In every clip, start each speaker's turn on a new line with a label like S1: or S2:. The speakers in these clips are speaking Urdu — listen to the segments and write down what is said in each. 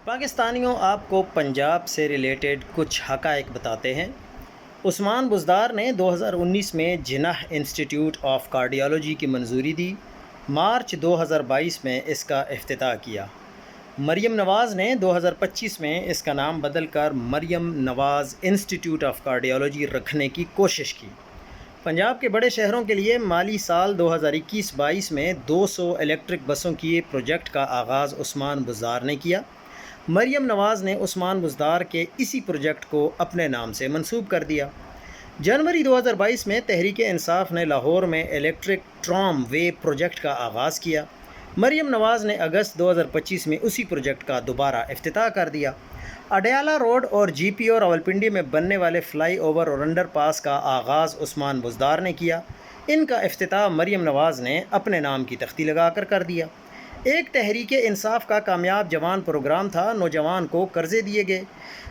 S1: پاکستانیوں، آپ کو پنجاب سے ریلیٹڈ کچھ حقائق بتاتے ہیں۔ عثمان بزدار نے 2019 میں جناح انسٹیٹیوٹ آف کارڈیالوجی کی منظوری دی۔ مارچ 2022 میں اس کا افتتاح کیا۔ مریم نواز نے 2025 میں اس کا نام بدل کر Maryam Nawaz institute of cardiology رکھنے کی کوشش کی۔ پنجاب کے بڑے شہروں کے لیے مالی سال 2021-22 میں 200 الیکٹرک بسوں کی پروجیکٹ کا آغاز عثمان بزدار نے کیا۔ مریم نواز نے عثمان بزدار کے اسی پروجیکٹ کو اپنے نام سے منسوب کر دیا۔ جنوری 2022 میں تحریک انصاف نے لاہور میں الیکٹرک ٹرام وے پروجیکٹ کا آغاز کیا۔ مریم نواز نے اگست 2025 میں اسی پروجیکٹ کا دوبارہ افتتاح کر دیا۔ اڈیالہ روڈ اور جی پی او راولپنڈی میں بننے والے فلائی اوور اور انڈر پاس کا آغاز عثمان بزدار نے کیا۔ ان کا افتتاح مریم نواز نے اپنے نام کی تختی لگا کر دیا۔ ایک تحریک انصاف کا کامیاب جوان پروگرام تھا، نوجوان کو قرضے دیے گئے۔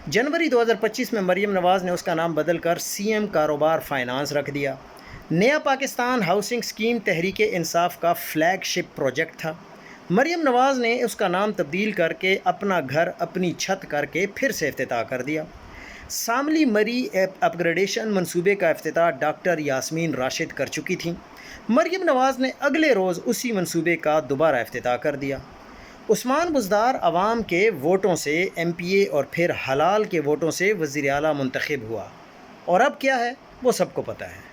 S1: جنوری 2025 میں مریم نواز نے اس کا نام بدل کر سی ایم کاروبار فائنانس رکھ دیا۔ نیا پاکستان ہاؤسنگ اسکیم تحریک انصاف کا فلیگ شپ پروجیکٹ تھا۔ مریم نواز نے اس کا نام تبدیل کر کے اپنا گھر اپنی چھت کر کے پھر سے افتتاح کر دیا۔ ساملی مری اپ گریڈیشن منصوبے کا افتتاح ڈاکٹر یاسمین راشد کر چکی تھیں۔ مریم نواز نے اگلے روز اسی منصوبے کا دوبارہ افتتاح کر دیا۔ عثمان بزدار عوام کے ووٹوں سے ایم پی اے اور پھر حلال کے ووٹوں سے وزیر اعلیٰ منتخب ہوا، اور اب کیا ہے وہ سب کو پتہ ہے۔